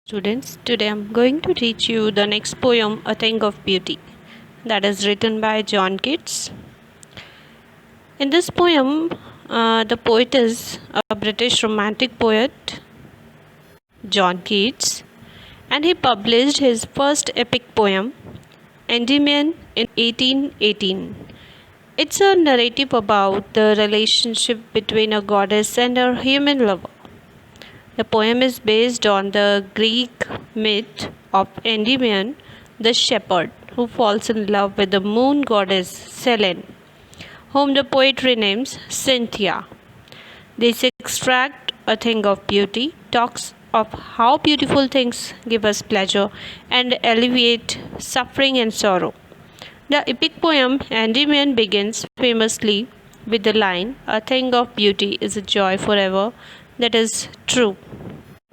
Students, today I'm going to teach you the next poem, A Thing of Beauty, that is written by John Keats. In this poem, the poet is a British romantic poet, John Keats, and he published his first epic poem, Endymion, in 1818. It's a narrative about the relationship between a goddess and her human lover. The poem is based on the Greek myth of Endymion, the shepherd who falls in love with the moon goddess Selene, whom the poet renames Cynthia. This extract, A Thing of Beauty, talks of how beautiful things give us pleasure and alleviate suffering and sorrow. The epic poem Endymion begins famously with the line, A thing of beauty is a joy forever, that is true.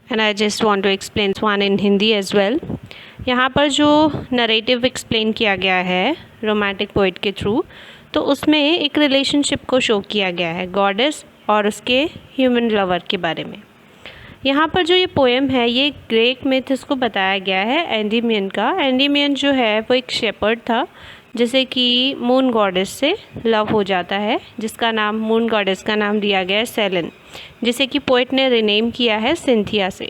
And I just want to explain one in Hindi as well. यहाँ पर जो narrative explain किया गया है romantic poet के through, तो उसमें एक रिलेशनशिप को शो किया गया है गॉडेस और उसके ह्यूमन लवर के बारे में। यहाँ पर जो ये पोएम है ये ग्रीक मिथ इसको बताया गया है एंडीमियन का। एंडीमियन जो है वो एक शेपर्ड था जैसे कि मून गॉडेस से लव हो जाता है, जिसका नाम मून गॉडेस का नाम दिया गया है सेलेन, जिसे कि पोइट ने रिनेम किया है सिंथिया से।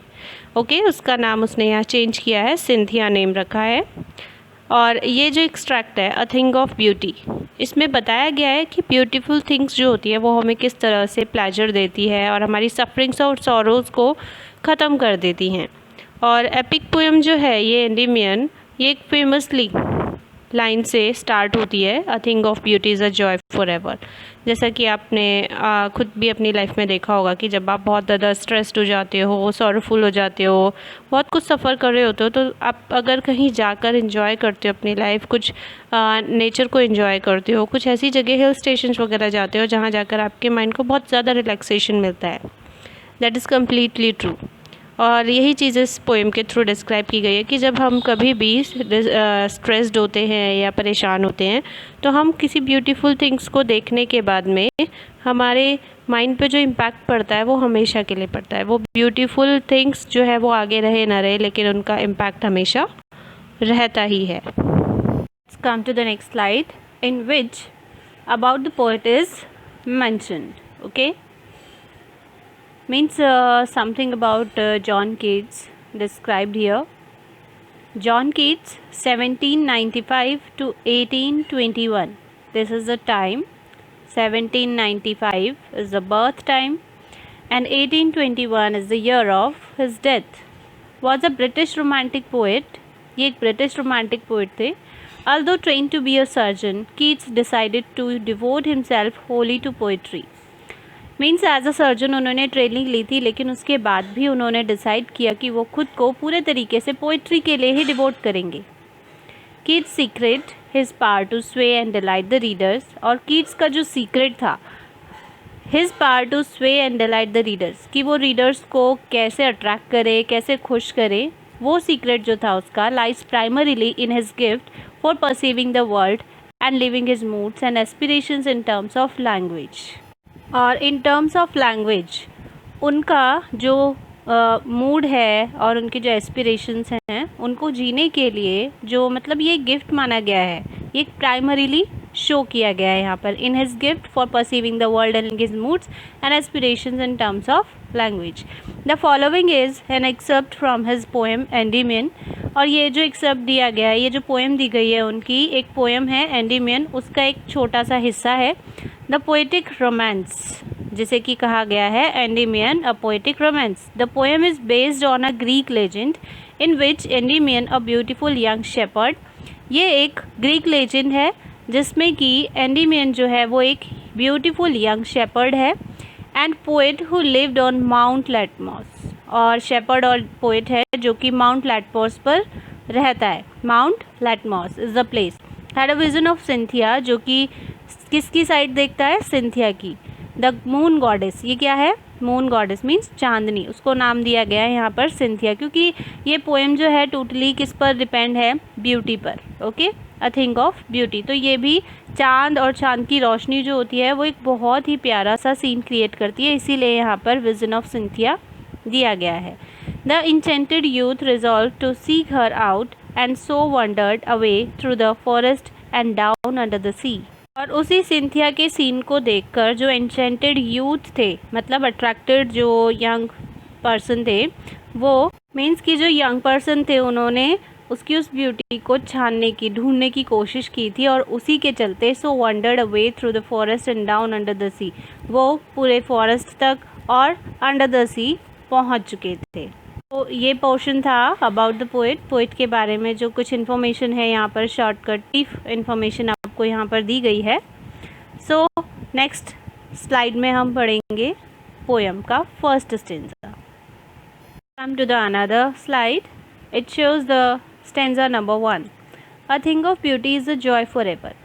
ओके, उसका नाम उसने यहाँ चेंज किया है, सिंथिया नेम रखा है। और ये जो एक्सट्रैक्ट है अ थिंग ऑफ ब्यूटी, इसमें बताया गया है कि ब्यूटीफुल थिंग्स जो होती है वो हमें किस तरह से प्लेजर देती है और हमारी सफरिंग्स और सॉरोज़ को ख़त्म कर देती हैं। और एपिक पोएम जो है ये एंडीमियन, ये एक फेमसली लाइन से स्टार्ट होती है, अ thing of beauty is a joy for ever. जैसा कि आपने खुद भी अपनी लाइफ में देखा होगा कि जब आप बहुत ज़्यादा स्ट्रेस्ड हो जाते हो, सॉरोफुल हो जाते हो, बहुत कुछ सफ़र कर रहे होते हो, तो आप अगर कहीं जाकर एंजॉय करते हो अपनी लाइफ, कुछ नेचर को एंजॉय करते हो, कुछ ऐसी जगह हिल स्टेशंस वगैरह जाते हो जहाँ जाकर आपके माइंड को बहुत ज़्यादा रिलैक्सेशन मिलता है। That is completely true. और यही चीज़ इस पोएम के थ्रू डिस्क्राइब की गई है कि जब हम कभी भी स्ट्रेस्ड होते हैं या परेशान होते हैं तो हम किसी ब्यूटीफुल थिंग्स को देखने के बाद में हमारे माइंड पे जो इम्पैक्ट पड़ता है वो हमेशा के लिए पड़ता है। वो ब्यूटीफुल थिंग्स जो है वो आगे रहे ना रहे, लेकिन उनका इम्पैक्ट हमेशा रहता ही है। Let's come to the next slide in which about the poet is mentioned. Okay, means something about John Keats described here. John Keats 1795 to 1821. This is the time. 1795 is the birth time and 1821 is the year of his death. Was a British romantic poet. ये एक British romantic poet थे. Although trained to be a surgeon, Keats decided to devote himself wholly to poetry. Means as a surgeon उन्होंने training ली थी, लेकिन उसके बाद भी उन्होंने डिसाइड किया कि वो खुद को पूरे तरीके से पोइट्री के लिए ही डिवोट करेंगे। Keats secret his power to sway and delight the readers. और कीट्स का जो सीक्रेट था, his power to sway and delight the readers, कि वो रीडर्स को कैसे अट्रैक्ट करे, कैसे खुश करे, वो सीक्रेट जो था उसका lies primarily in his gift for perceiving the world and living his moods and aspirations in terms of language. और इन टर्म्स ऑफ लैंग्वेज उनका जो मूड है और उनके जो एस्पिरेशंस हैं उनको जीने के लिए जो मतलब ये गिफ्ट माना गया है, ये प्राइमरीली शो किया गया है यहाँ पर in his gift for perceiving the world and his moods and aspirations in terms of language. The following is an excerpt from his poem Endymion. और ये जो एक्सेप्ट दिया गया है, ये जो पोएम दी गई है उनकी, एक पोएम है एंडीमियन, उसका एक छोटा सा हिस्सा है द पोएटिक रोमांस, जिसे कि कहा गया है Endymion a poetic romance. The poem is based on a Greek legend in which Endymion a beautiful young shepherd. ये एक ग्रीक लेजेंड है जिसमें कि एंडीमियन जो है वो एक ब्यूटीफुल यंग शेपर्ड है and poet who lived on Mount Latmos. और शेपर्ड और पोएट है जो कि माउंट लैटमॉस पर रहता है। Mount Latmos is the place. Had a vision of Cynthia, जो कि किसकी साइड देखता है, सिंथिया की। द मून गॉडेस, ये क्या है, मून गॉडेस मीन्स चांदनी, उसको नाम दिया गया है यहाँ पर सिंथिया, क्योंकि ये पोएम जो है टोटली किस पर डिपेंड है, ब्यूटी पर। Okay, a thing of beauty. तो ये भी चांद और चांद की रोशनी जो होती है वो एक बहुत ही प्यारा सा सीन क्रिएट करती है, इसीलिए यहाँ पर विजन ऑफ सिंथिया दिया गया है। The enchanted youth resolved to seek her out and so wandered away through the forest and down under the sea. और उसी सिंथिया के सीन को देखकर जो एंचेंटेड यूथ थे, मतलब अट्रैक्टेड जो यंग पर्सन थे, वो मीन्स कि जो यंग पर्सन थे उन्होंने उसकी उस ब्यूटी को छानने की, ढूंढने की कोशिश की थी और उसी के चलते so wandered away through the forest and down under the sea, वो पूरे फॉरेस्ट तक और अंडर द सी पहुंच चुके थे। तो ये पोर्शन था अबाउट द पोइट के बारे में जो कुछ इन्फॉर्मेशन है यहाँ पर, शॉर्टकट इन्फॉर्मेशन आपको यहाँ पर दी गई है। सो नेक्स्ट स्लाइड में हम पढ़ेंगे पोएम का first stanza. Come to the another slide, it shows the stanza number 1। A thing of beauty is a joy forever.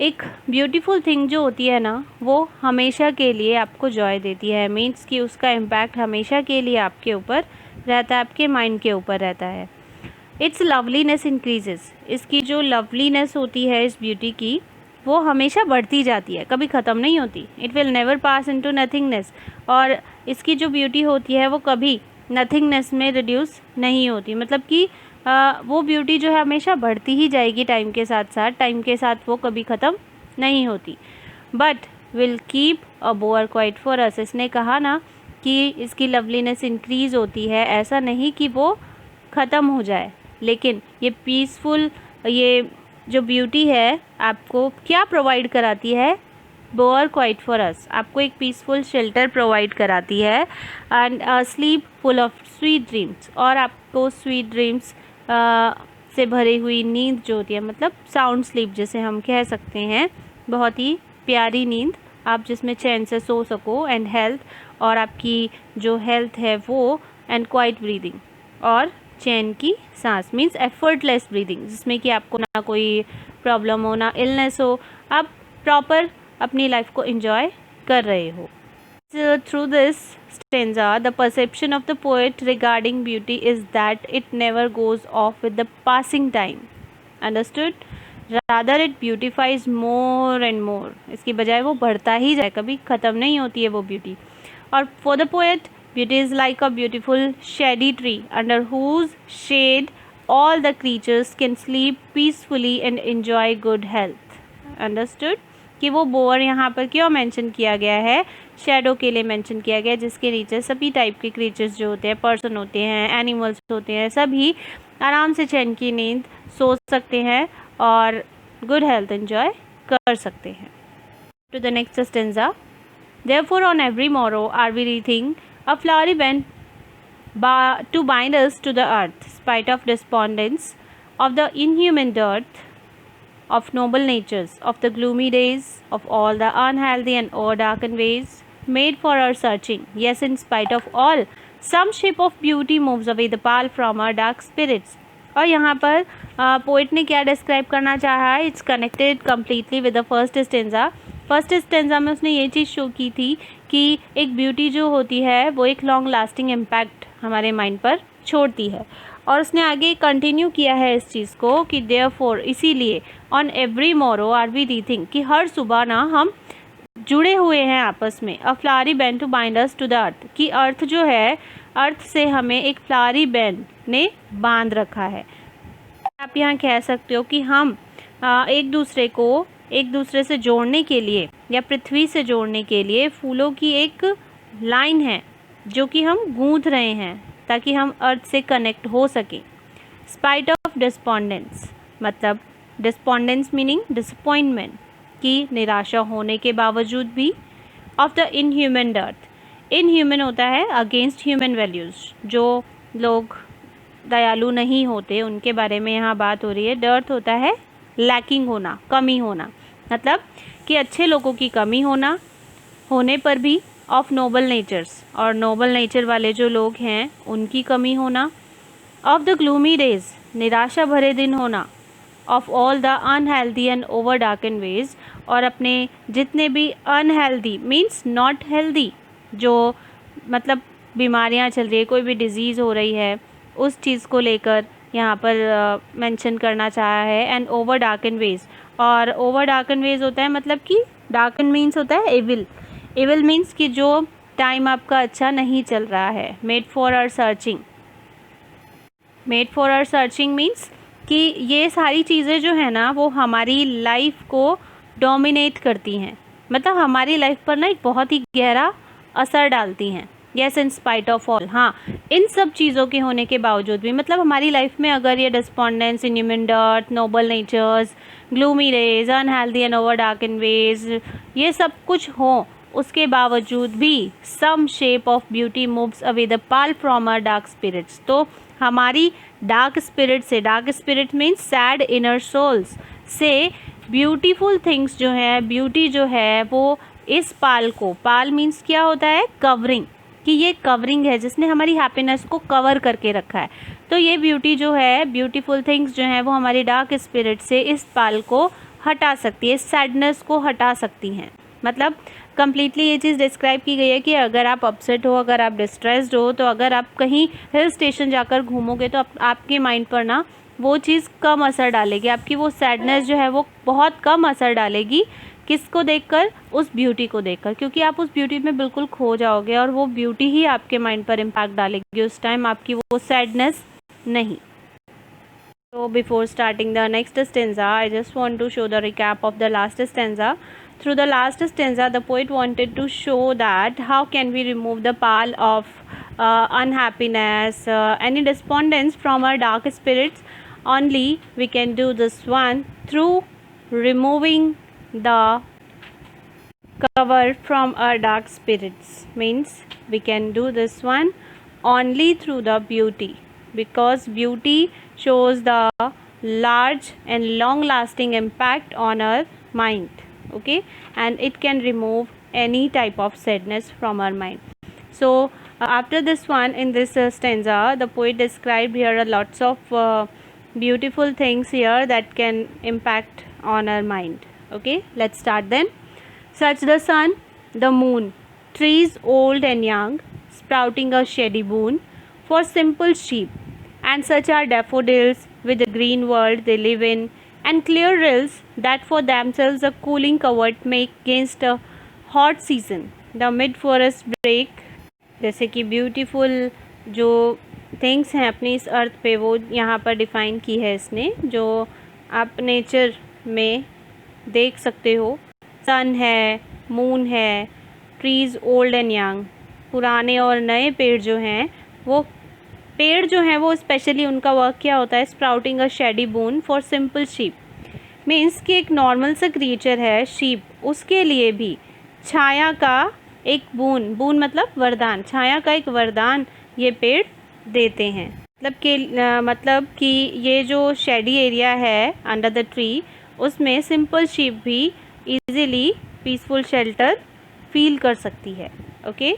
एक ब्यूटीफुल थिंग जो होती है ना, वो हमेशा के लिए आपको जॉय देती है, मीन्स कि उसका इम्पैक्ट हमेशा के लिए आपके ऊपर रहता है, आपके माइंड के ऊपर रहता है। It's loveliness increases. इसकी जो लवलीनेस होती है इस ब्यूटी की, वो हमेशा बढ़ती जाती है, कभी ख़त्म नहीं होती। It will never pass into nothingness. और इसकी जो ब्यूटी होती है वो कभी नथिंगनेस में रिड्यूस नहीं होती, मतलब कि वो ब्यूटी जो है हमेशा बढ़ती ही जाएगी टाइम के साथ साथ, टाइम के साथ वो कभी ख़त्म नहीं होती। But will keep a bower quiet for us. इसने कहा ना कि इसकी लवलीनेस इंक्रीज़ होती है, ऐसा नहीं कि वो ख़त्म हो जाए, लेकिन ये पीसफुल, ये जो ब्यूटी है आपको क्या प्रोवाइड कराती है, बोअर क्वाइट फॉर अस, आपको एक पीसफुल शेल्टर प्रोवाइड कराती है, and sleep full of sweet dreams, और आपको स्वीट ड्रीम्स से भरी हुई नींद जो होती है, मतलब साउंड स्लीप जिसे हम कह सकते हैं, बहुत ही प्यारी नींद आप जिसमें चैन से सो सको, एंड हेल्थ, और आपकी जो हेल्थ है वो, एंड क्वाइट ब्रीदिंग, और चैन की सांस, मीन्स एफर्टलेस ब्रीदिंग, जिसमें कि आपको ना कोई प्रॉब्लम हो, ना इलनेस हो, आप प्रॉपर अपनी लाइफ को एंजॉय कर रहे हो। Through this stanza, the perception of the poet regarding beauty is that it never goes off with the passing time. Understood? Rather it beautifies more and more. इसकी बजाय वो बढ़ता ही जाए, कभी ख़त्म नहीं होती है वो ब्यूटी। और for the poet, beauty is like a beautiful shady tree under whose shade all the creatures can sleep peacefully and enjoy good health. Understood? कि वो बोअर यहाँ पर क्यों मेंशन किया गया है, शेडो के लिए मेंशन किया गया है, जिसके नीचे सभी टाइप के क्रीचर्स जो होते हैं, पर्सन होते हैं, एनिमल्स होते हैं, सभी आराम से चैन की नींद सो सकते हैं और गुड हेल्थ एंजॉय कर सकते हैं। To the next stanza, therefore on every morrow are we wreathing a flowery band to bind us to the earth, spite of despondence, of the inhuman dearth, of noble natures, of the gloomy days, of all the unhealthy and o'erdarkened ways, made for our searching. Yes, in spite of all, some shape of beauty moves away the pall from our dark spirits. और यहाँ पर poet ने क्या describe करना चाहा है, it's connected completely with the first stanza. First stanza में उसने ये चीज़ शो की थी कि एक ब्यूटी जो होती है वो एक लॉन्ग लास्टिंग इम्पैक्ट हमारे माइंड पर छोड़ती है, और उसने आगे कंटिन्यू किया है इस चीज़ को कि देयरफॉर, इसीलिए, on every morrow are we wreathing, कि हर सुबह ना हम जुड़े हुए हैं आपस में, a flowery band to bind us to the earth, कि अर्थ जो है, अर्थ से हमें एक फ्लावरी बैंड ने बांध रखा है। आप यहाँ कह सकते हो कि हम एक दूसरे को एक दूसरे से जोड़ने के लिए या पृथ्वी से जोड़ने के लिए फूलों की एक लाइन है जो कि हम गूंथ रहे हैं ताकि हम अर्थ से कनेक्ट हो सकें। स्पाइट ऑफ डिस्पोंडेंस, मतलब डिस्पोंडेंस मीनिंग डिसअपॉइंटमेंट, की निराशा होने के बावजूद भी, of the inhuman dearth, inhuman होता है अगेंस्ट ह्यूमन वैल्यूज़, जो लोग दयालु नहीं होते उनके बारे में यहाँ बात हो रही है। डर्थ होता है लैकिंग होना, कमी होना, मतलब कि अच्छे लोगों की कमी होने पर भी, ऑफ नोबल नेचर्स, और नोबल नेचर वाले जो लोग हैं उनकी कमी होना, ऑफ द ग्लूमी डेज, निराशा भरे दिन होना, of all the unhealthy and over darkened ways, और अपने जितने भी अनहेल्दी मीन्स नॉट हेल्दी, जो मतलब बीमारियां चल रही है, कोई भी डिजीज़ हो रही है, उस चीज़ को लेकर यहाँ पर मेंशन करना चाहा है। एंड ओवर डार्कन वेज, और ओवर डार्कन वेज होता है मतलब कि डार्कन मीन्स होता है एविल, एविल मीन्स कि जो टाइम आपका अच्छा नहीं चल रहा है। Made for our searching, made for our searching means कि ये सारी चीज़ें जो है ना वो हमारी लाइफ को डोमिनेट करती हैं, मतलब हमारी लाइफ पर ना एक बहुत ही गहरा असर डालती हैं। Yes, in spite of all, हाँ, इन सब चीज़ों के होने के बावजूद भी, मतलब हमारी लाइफ में अगर ये despondence, inhuman dearth, noble natures, gloomy rays, unhealthy and over darkened ways, ये सब कुछ हो, उसके बावजूद भी some shape of beauty moves away the pall from our dark spirits. तो हमारी डार्क स्पिरिट से, dark spirit means sad inner souls से ब्यूटीफुल थिंग्स जो है, ब्यूटी जो है वो इस पाल को, पाल मीन्स क्या होता है, कवरिंग, कि ये कवरिंग है जिसने हमारी हैप्पीनेस को कवर करके रखा है। तो ये ब्यूटी जो है, ब्यूटीफुल थिंग्स जो हैं वो हमारी डार्क स्पिरिट से इस पाल को हटा सकती है, इस सैडनेस को हटा सकती हैं। मतलब कम्प्लीटली ये चीज़ डिस्क्राइब की गई है कि अगर आप अपसेट हो, अगर आप डिस्ट्रेस्ड हो, तो अगर आप कहीं हिल स्टेशन जाकर घूमोगे तो आपके माइंड पर ना वो चीज़ कम असर डालेगी, आपकी वो सैडनेस जो है वो बहुत कम असर डालेगी। किसको देखकर, उस ब्यूटी को देखकर, क्योंकि आप उस ब्यूटी में बिल्कुल खो जाओगे और वो ब्यूटी ही आपके माइंड पर इम्पैक्ट डालेगी, उस टाइम आपकी वो सैडनेस नहीं। So before starting the next stanza, I just want to show the recap of the last stanza. Through the last stanza, the poet wanted to show that how can we remove the pall of unhappiness, any despondence from our dark spirits. Only we can do this one through removing the cover from our dark spirits. Means we can do this one only through the beauty, because beauty shows the large and long lasting impact on our mind, okay, and it can remove any type of sadness from our mind. So after this one, in this stanza, the poet described here a lots of beautiful things here that can impact on our mind. Okay, let's start then. Such the sun, the moon, trees old and young, sprouting a shady boon for simple sheep, and such are daffodils with the green world they live in, and clear rills that for themselves a cooling covert make against a hot season. The mid forest break, जैसे कि beautiful जो things हैं अपनी इस अर्थ पे वो यहाँ पर डिफ़ाइन की है इसने, जो आप नेचर में देख सकते हो। सन है, मून है, ट्रीज़ ओल्ड एंड यंग, पुराने और नए पेड़ जो हैं, वो पेड़ जो हैं वो स्पेशली उनका वर्क क्या होता है, sprouting a shady boon for simple sheep, means कि एक नॉर्मल सा क्रिएचर है शीप, उसके लिए भी छाया का एक बून, बून मतलब वरदान, छाया का एक वरदान ये पेड़ देते हैं। मतलब कि ये जो शेडी एरिया है अंडर द ट्री, उसमें सिंपल शीप भी इजीली पीसफुल शेल्टर फील कर सकती है। Okay,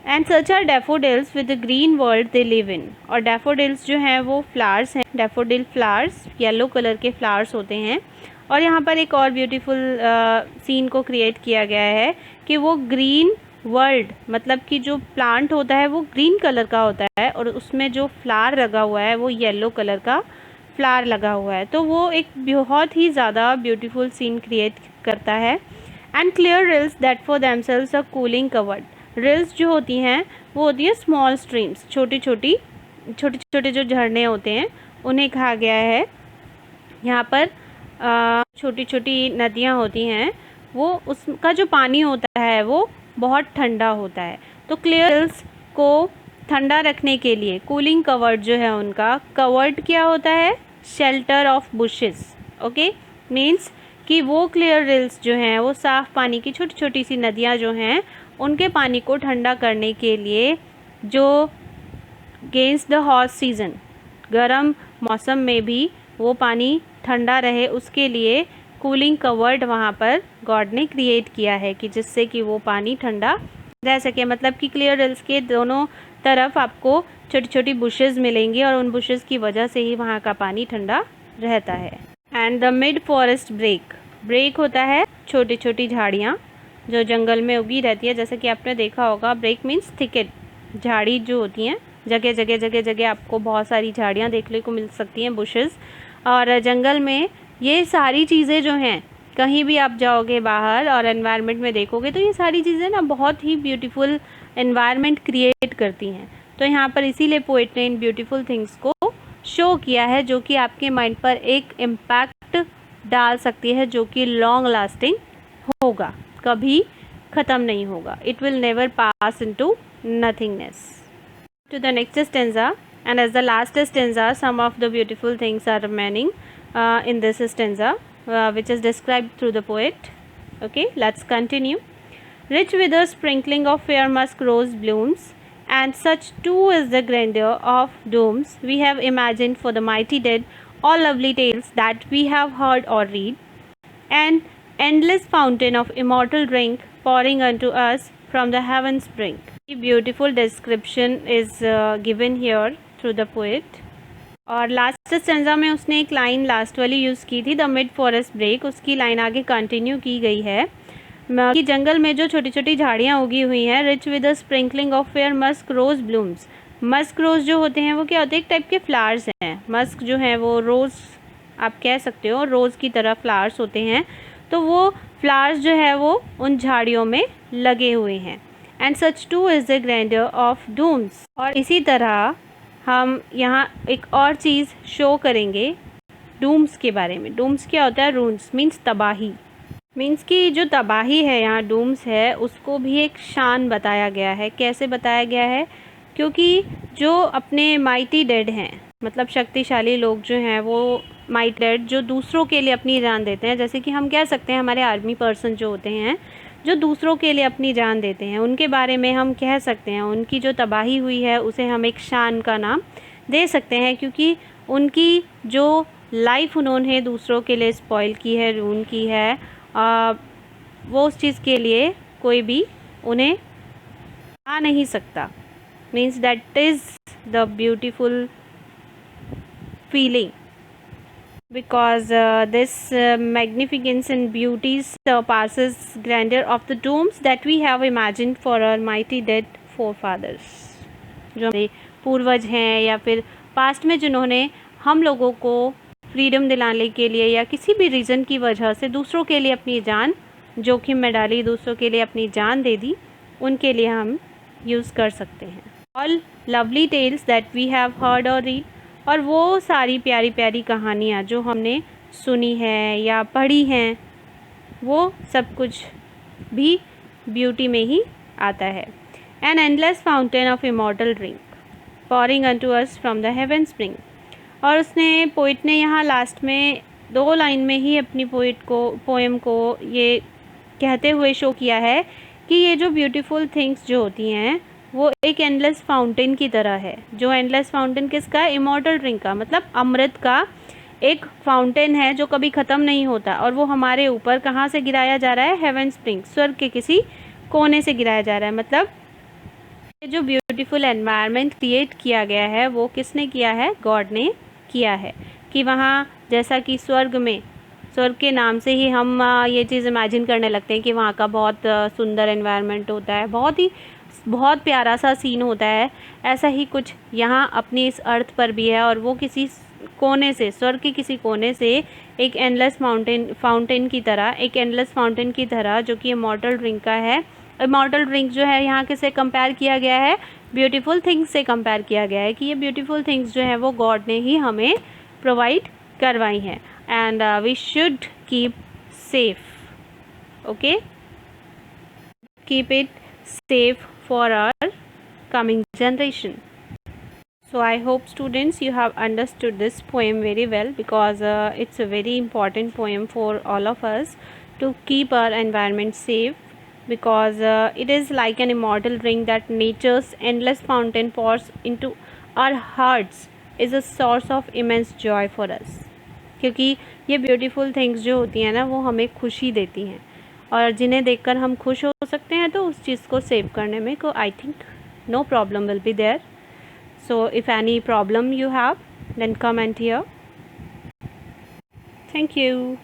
and such are daffodils with the green world they live in, और डैफोडिल्स जो हैं वो फ्लावर्स हैं, डैफोडिल फ्लावर्स येलो कलर के फ्लावर्स होते हैं। और यहाँ पर एक और ब्यूटीफुल सीन को क्रिएट किया गया है कि वो ग्रीन वर्ल्ड, मतलब कि जो प्लांट होता है वो ग्रीन कलर का होता है और उसमें जो फ्लावर लगा हुआ है वो येलो कलर का फ्लावर लगा हुआ है, तो वो एक बहुत ही ज़्यादा ब्यूटीफुल सीन क्रिएट करता है। And clear rills that for themselves are cooling covert, rills जो होती हैं वो होती है स्मॉल स्ट्रीम्स, छोटे छोटे जो झरने होते हैं उन्हें कहा गया है। यहाँ पर छोटी छोटी नदियाँ होती हैं, वो उसका जो पानी होता है वो बहुत ठंडा होता है। तो क्लियर रिल्स को ठंडा रखने के लिए कूलिंग कवर्ड जो है उनका, कवर्ड क्या होता है, shelter of bushes. Okay, means कि वो क्लियर रिल्स जो हैं वो साफ़ पानी की छोटी छोटी सी नदियाँ जो हैं उनके पानी को ठंडा करने के लिए, जो अगेंस्ट द हॉट सीज़न, गर्म मौसम में भी वो पानी ठंडा रहे, उसके लिए कूलिंग कवर्ड वहाँ पर गॉड ने क्रिएट किया है कि जिससे कि वो पानी ठंडा रह सके। मतलब कि क्लियर रिल्स के दोनों तरफ आपको छोटी छोटी बुशेस मिलेंगी और उन बुशेस की वजह से ही वहाँ का पानी ठंडा रहता है। And the mid forest brake, brake होता है छोटी छोटी झाड़ियाँ जो जंगल में उगी रहती है, जैसे कि आपने देखा होगा, ब्रेक मीन्स थिकेट, झाड़ी जो होती हैं, जगह जगह आपको बहुत सारी झाड़ियाँ देखने को मिल सकती हैं, बुशेस। और जंगल में ये सारी चीज़ें जो हैं कहीं भी आप जाओगे बाहर और एनवायरनमेंट में देखोगे तो ये सारी चीज़ें ना बहुत ही ब्यूटीफुल एनवायरनमेंट क्रिएट करती हैं। तो यहाँ पर इसीलिए पोएट ने इन ब्यूटीफुल थिंग्स को शो किया है, जो कि आपके माइंड पर एक इम्पैक्ट डाल सकती है, जो कि लॉन्ग लास्टिंग होगा, कभी ख़त्म नहीं होगा। It will never pass into nothingness. To the next stanza, and as the last stanza, some of the beautiful things are remaining in this stanza, which is described through the poet. Okay, let's continue. Rich with a sprinkling of fair musk rose blooms, and such too is the grandeur of dooms we have imagined for the mighty dead, all lovely tales that we have heard or read, an endless fountain of immortal drink pouring unto us from the heaven's brink. A beautiful description is given here through the poet. और last stanza में उसने एक line last वाली use की थी, the mid forest break, उसकी line आगे continue की गई है कि जंगल में जो छोटी छोटी झाड़ियाँ उगी हुई हैं, rich with a sprinkling of fair musk rose blooms. Musk rose जो होते हैं वो क्या होते हैं, एक टाइप के फ्लावर्स हैं। मस्क जो है वो रोज़ आप कह सकते हो, रोज़ की तरह फ्लावर्स होते हैं। तो वो फ्लावर्स जो है वो उन झाड़ियों में लगे हुए हैं। And such too is the grandeur of dooms. और इसी तरह हम यहाँ एक और चीज़ शो करेंगे डूम्स के बारे में। डूम्स क्या होता है, रून्स मीन्स तबाही, मीन्स कि जो तबाही है यहाँ डूम्स है उसको भी एक शान बताया गया है। कैसे बताया गया है, क्योंकि जो अपने माइटी डेड हैं, मतलब शक्तिशाली लोग जो हैं वो माइटी डेड, जो दूसरों के लिए अपनी जान देते हैं, जैसे कि हम कह सकते हैं हमारे आर्मी पर्सन जो होते हैं जो दूसरों के लिए अपनी जान देते हैं, उनके बारे में हम कह सकते हैं उनकी जो तबाही हुई है उसे हम एक शान का नाम दे सकते हैं, क्योंकि उनकी जो लाइफ उन्होंने दूसरों के लिए स्पॉइल की है, रूइन की है, वो उस चीज़ के लिए कोई भी उन्हें आ नहीं सकता। Means that is the beautiful feeling, because this magnificence and beauty surpasses grandeur of the domes that we have imagined for our mighty dead forefathers, जो हमारे पूर्वज हैं या फिर पास्ट में जिन्होंने हम लोगों को फ्रीडम दिलाने के लिए या किसी भी रीज़न की वजह से दूसरों के लिए अपनी जान जोखिम में डाली, दूसरों के लिए अपनी जान दे दी, उनके लिए हम यूज़ कर सकते हैं। All lovely tales that we have heard or read, और वो सारी प्यारी प्यारी कहानियाँ जो हमने सुनी है या पढ़ी हैं, वो सब कुछ भी ब्यूटी में ही आता है। An endless fountain of immortal drink pouring unto us from the haven spring. और उसने पोइट ने यहाँ लास्ट में 2 लाइन में ही अपनी पोएम को ये कहते हुए शो किया है कि ये जो ब्यूटीफुल थिंग्स जो होती हैं वो एक एंडलेस फाउंटेन की तरह है। जो एंडलेस फाउंटेन किसका है, इमॉर्टल ड्रिंक का, मतलब अमृत का एक फाउंटेन है जो कभी ख़त्म नहीं होता, और वो हमारे ऊपर कहाँ से गिराया जा रहा है, हेवन स्प्रिंग, स्वर्ग के किसी कोने से गिराया जा रहा है। मतलब ये जो ब्यूटीफुल एनवायरनमेंट क्रिएट किया गया है वो किसने किया है, गॉड ने किया है। कि वहाँ जैसा कि स्वर्ग में, स्वर्ग के नाम से ही हम ये चीज़ इमेजिन करने लगते हैं कि वहाँ का बहुत सुंदर एनवायरनमेंट होता है, बहुत प्यारा सा सीन होता है। ऐसा ही कुछ यहाँ अपनी इस अर्थ पर भी है, और वो किसी कोने से, स्वर्ग के किसी कोने से एक एंडलेस फाउंटेन की तरह, एक एंडलेस फाउंटेन की तरह जो कि इमॉर्टल ड्रिंक का है। इमॉर्टल ड्रिंक जो है यहाँ किससे कंपेयर किया गया है, ब्यूटीफुल थिंग्स से कंपेयर किया गया है कि ये ब्यूटीफुल थिंग्स जो है वो गॉड ने ही हमें प्रोवाइड करवाई हैं। And we should keep safe, okay, keep it safe for our coming generation. So I hope students you have understood this poem very well, because it's a very important poem for all of us to keep our environment safe, because it is like an immortal drink that nature's endless fountain pours into our hearts, is a source of immense joy for us. क्योंकि ये beautiful things जो होती हैं ना वो हमें खुशी देती हैं, और जिन्हें देखकर हम खुश हो सकते हैं, तो उस चीज़ को सेव करने में को I think no problem will be there. So if any problem you have then comment here. Thank you.